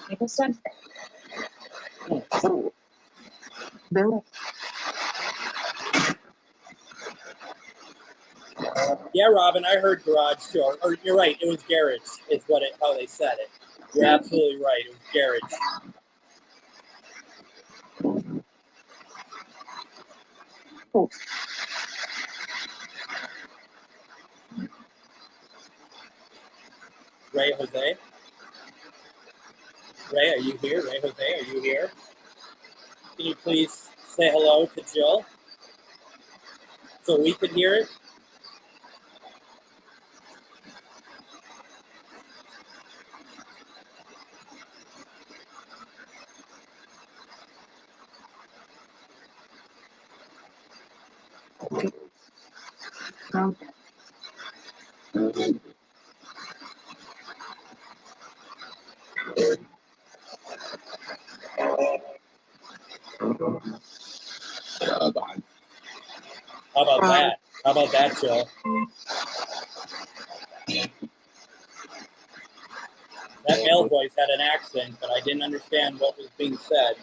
Maple Sunset. Oh, no. Yeah, Robin, I heard garage door. Or you're right, it was garage. Is how they said it. You're absolutely right. It was garage. Oh, Ray Jose? Ray, are you here? Ray Jose, are you here? Can you please say hello to Jill so we could hear it? Mountain. How about that? How about that, Jill? That male voice had an accent, but I didn't understand what was being said.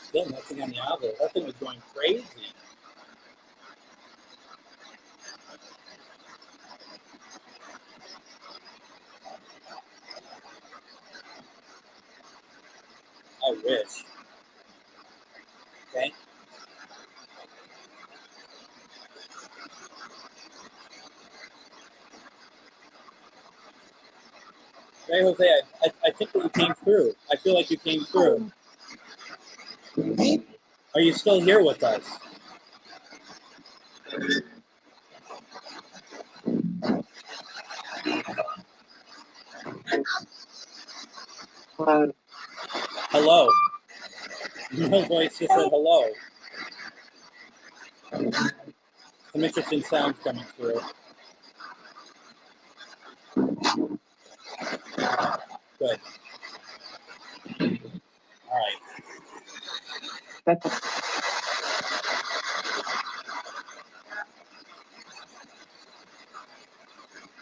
Still nothing on the album. That thing was going crazy. I wish. Okay. Ray Jose, I think that you came through. I feel like you came through. Are you still here with us? Hello. No voice just said hello. Some interesting sounds coming through. Good. All right.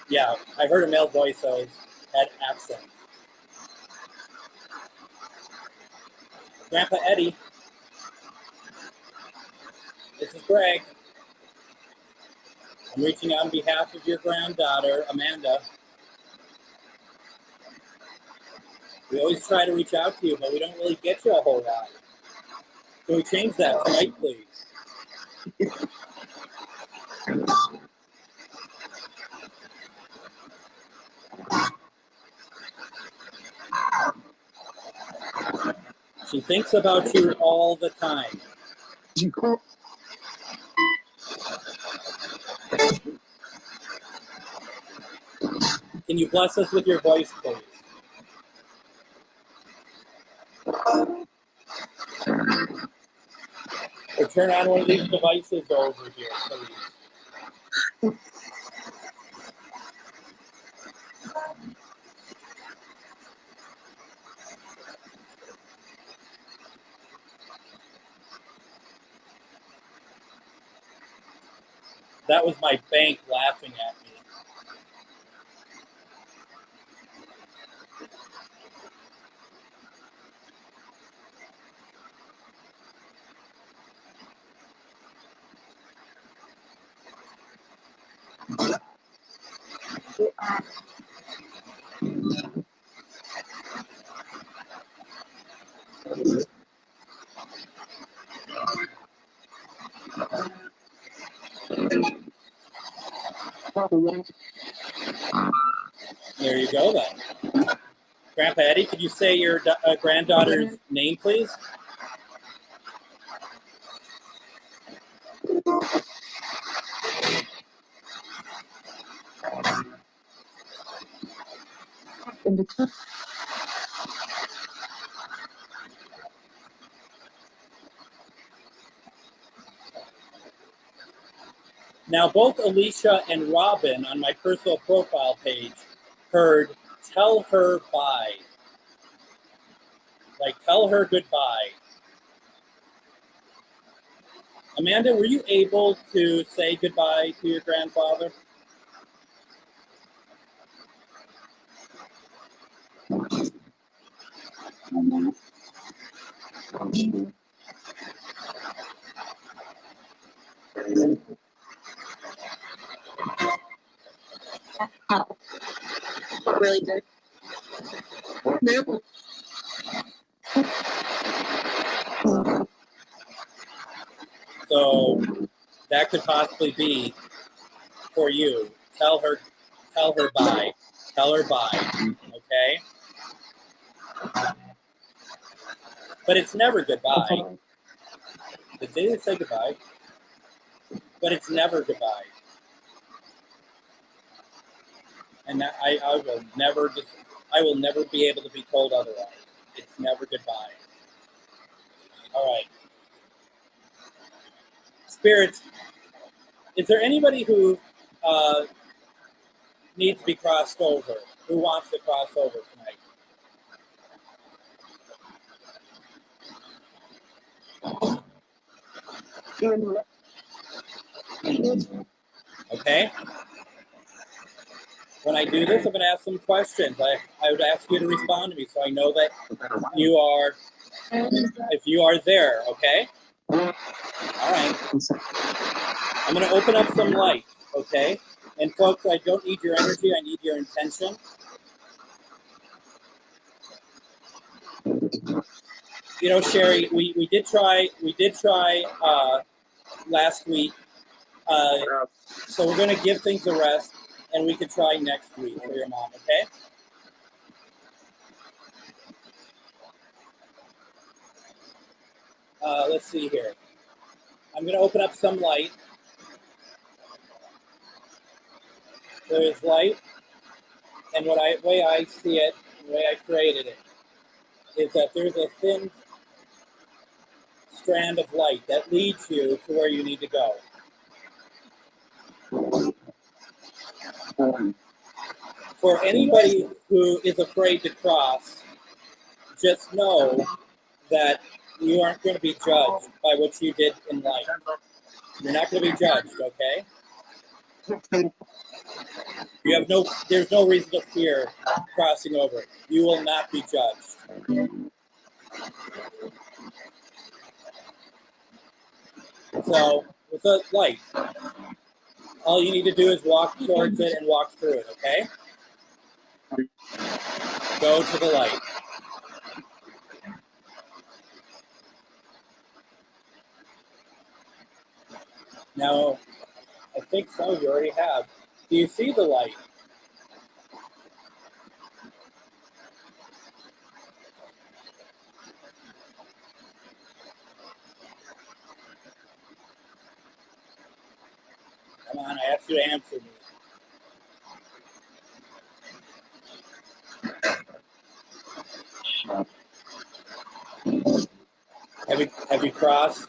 Yeah, I heard a male voice, so it had accent. Grandpa Eddie, this is Greg. I'm reaching out on behalf of your granddaughter, Amanda. We always try to reach out to you, but we don't really get you a whole lot. Can we change that tonight, please? She thinks about you all the time. Can you bless us with your voice, please? Or turn on one of these devices over here, please. That was my bank laughing at me. There you go, then. Grandpa Eddie, could you say your granddaughter's name, please? in the top. Now, both Alicia and Robin on my personal profile page heard "tell her bye." Like, tell her goodbye. Amanda, were you able to say goodbye to your grandfather? Really good. No. So that could possibly be for you. Tell her bye. Tell her bye. Okay? But it's never goodbye. Did they say goodbye? But it's never goodbye. And that I will never be able to be told otherwise. It's never goodbye. All right. Spirits, is there anybody who needs to be crossed over? Who wants to cross over tonight? Okay. When I do this, I'm going to ask some questions. I would ask you to respond to me so I know that you are, if you are there, okay? All right. I'm going to open up some light, okay? And folks, I don't need your energy, I need your intention. You know, Sherry, we did try last week. So we're going to give things a rest, and we could try next week for your mom, okay? Let's see here. I'm going to open up some light. There's light, and the way I see it, the way I created it, is that there's a thin strand of light that leads you to where you need to go. For anybody who is afraid to cross, just know that you aren't going to be judged by what you did in life. You're not going to be judged, okay? There's no reason to fear crossing over. You will not be judged. So, with the light, all you need to do is walk towards it and walk through it, okay? Go to the light. Now, I think some of you already have. Do you see the light? Come on, I asked you to answer me. Have you crossed?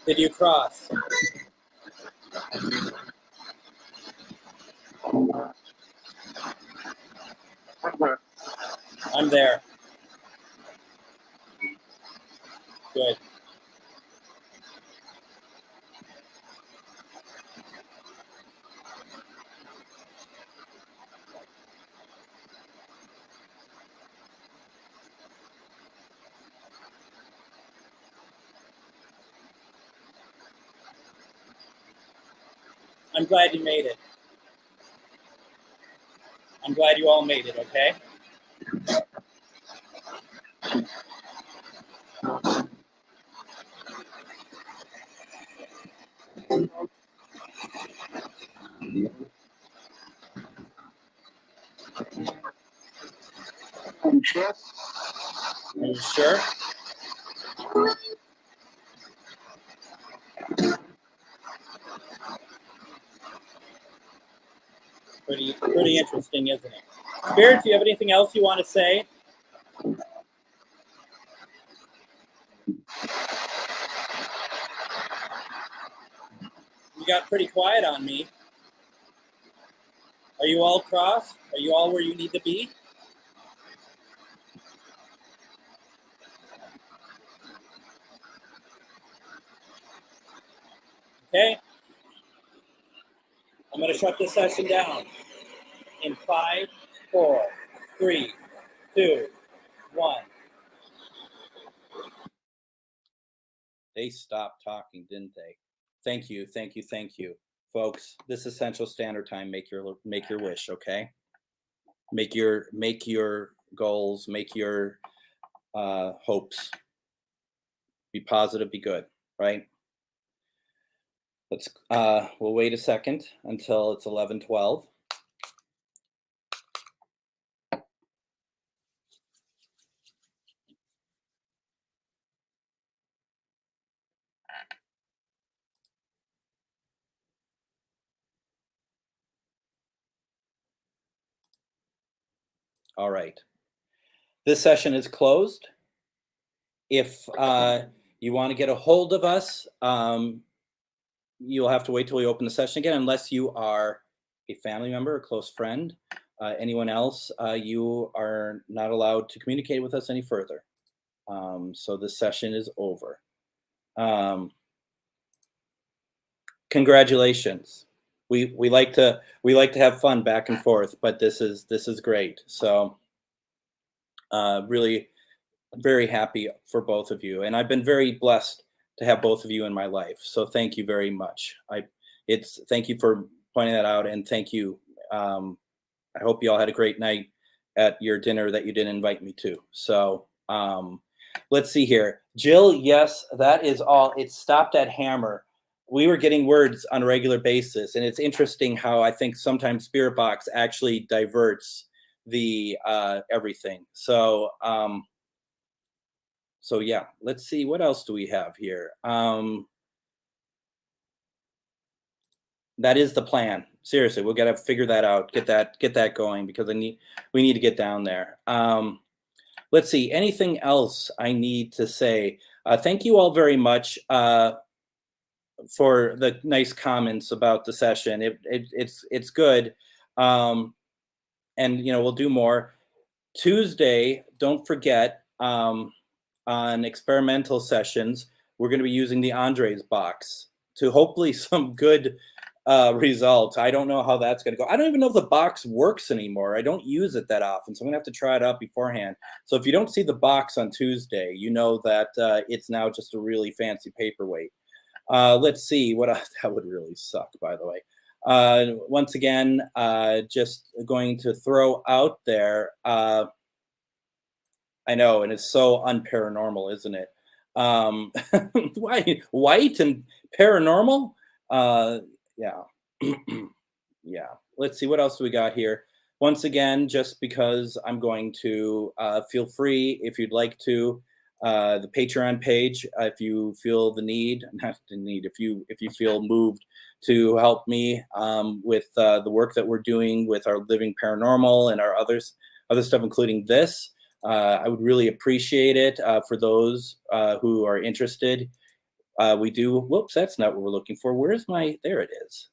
Did you cross? I'm there. Good. I'm glad you made it. I'm glad you all made it, okay? Yes. Are you sure? Pretty interesting, isn't it? Spirits, do you have anything else you want to say? You got pretty quiet on me. Are you all crossed? Are you all where you need to be? Okay. I'm going to shut this session down in 5, 4, 3, 2, 1. They stopped talking, didn't they? Thank you, thank you, thank you, folks. This is Central Standard Time. Make your wish, okay? Make your goals, make your hopes. Be positive, be good, right? Let's we'll wait a second until it's 11:12. All right. This session is closed. If you want to get a hold of us, you'll have to wait till we open the session again, unless you are a family member, a close friend. Anyone else, you are not allowed to communicate with us any further. So this session is over. Congratulations. We like to have fun back and forth, but this is great. So really very happy for both of you, and I've been very blessed to have both of you in my life. So thank you very much. Thank you for pointing that out, and thank you. I hope you all had a great night at your dinner that you didn't invite me to. So let's see here. Jill, yes, that is all. It stopped at hammer. We were getting words on a regular basis, and it's interesting how I think sometimes Spirit Box actually diverts the everything. So so yeah, let's see, what else do we have here? That is the plan. Seriously, we'll gotta figure that out, get that going, because we need to get down there. Let's see, anything else I need to say? Thank you all very much for the nice comments about the session. It's good, and we'll do more. Tuesday, don't forget, on experimental sessions, we're going to be using the Andres box to hopefully some good results. I don't know how that's going to go. I don't even know if the box works anymore. I don't use it that often, so I'm going to have to try it out beforehand. So if you don't see the box on Tuesday, you know that it's now just a really fancy paperweight. Let's see, what else? That would really suck, by the way. Once again, just going to throw out there, I know, and it's so unparanormal, isn't it? Why white and paranormal? Yeah. Yeah. Let's see, what else do we got here? Once again, just because I'm going to feel free, if you'd like to, the Patreon page, if you feel the need, not the need, if you feel moved to help me with the work that we're doing with our Living Paranormal and our other stuff, including this. I would really appreciate it for those who are interested. We do, whoops, that's not what we're looking for. Where's my, there it is.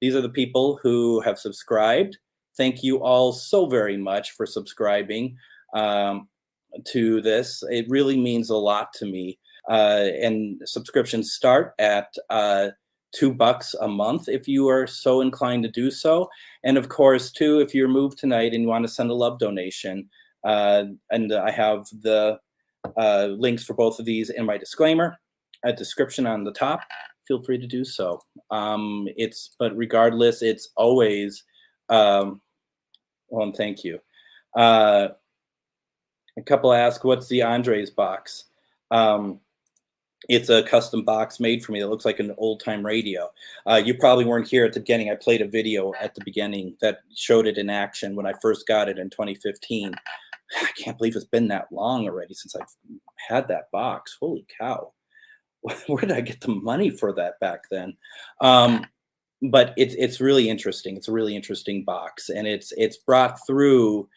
These are the people who have subscribed. Thank you all so very much for subscribing to this. It really means a lot to me. And subscriptions start at $2 a month if you are so inclined to do so. And of course, too, if you're moved tonight and you want to send a love donation, and I have the links for both of these in my disclaimer, a description on the top. Feel free to do so. But regardless, it's always, well, and thank you. A couple ask, what's the Andres box? It's a custom box made for me that looks like an old time radio. You probably weren't here at the beginning. I played a video at the beginning that showed it in action when I first got it in 2015. I can't believe it's been that long already since I've had that box. Holy cow. Where did I get the money for that back then? But it's really interesting. It's a really interesting box, and it's brought through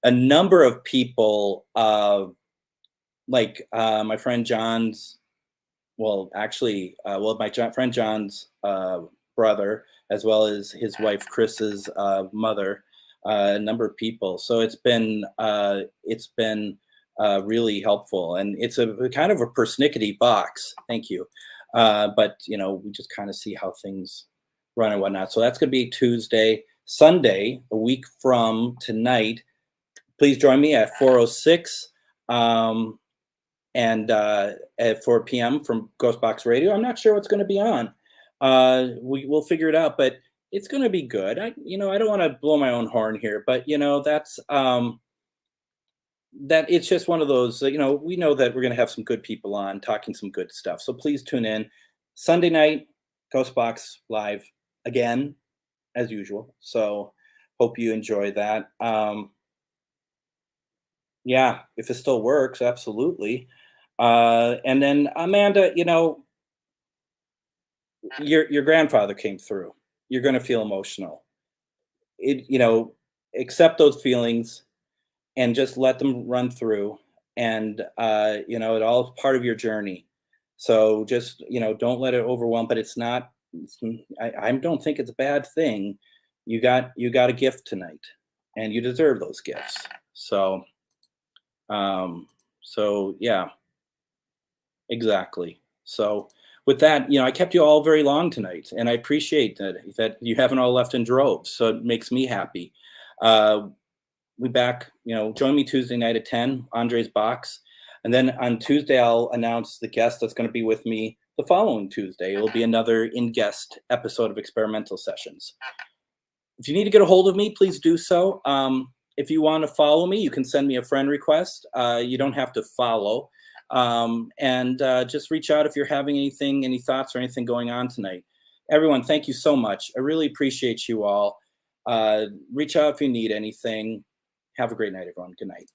a number of people, my friend John's. Well, actually, friend John's brother, as well as his wife Chris's mother, a number of people. So it's been really helpful, and it's a kind of a persnickety box. Thank you. But we just kind of see how things run and whatnot. So that's going to be Tuesday, Sunday, a week from tonight. Please join me at 4:06 and at 4 p.m. from GhostBox Radio. I'm not sure what's going to be on. We'll figure it out, but it's going to be good. I don't want to blow my own horn here, but that's that it's just one of those. We know that we're going to have some good people on talking some good stuff. So please tune in Sunday night, GhostBox live again as usual. So hope you enjoy that. Yeah, if it still works, absolutely. And then Amanda, your grandfather came through. You're going to feel emotional. Accept those feelings and just let them run through. And it all is part of your journey. So just don't let it overwhelm. But it's not. I don't think it's a bad thing. You got a gift tonight, and you deserve those gifts. So yeah, exactly. So with that, I kept you all very long tonight, and I appreciate that you haven't all left in droves. So it makes me happy. We back, join me Tuesday night at 10, Andre's Box. And then on Tuesday, I'll announce the guest that's going to be with me the following Tuesday. It'll be another in-guest episode of Experimental Sessions. If you need to get a hold of me, please do so. If you want to follow me, you can send me a friend request. You don't have to follow. And just reach out if you're having any thoughts or anything going on tonight. Everyone, thank you so much. I really appreciate you all. Reach out if you need anything. Have a great night, everyone. Good night.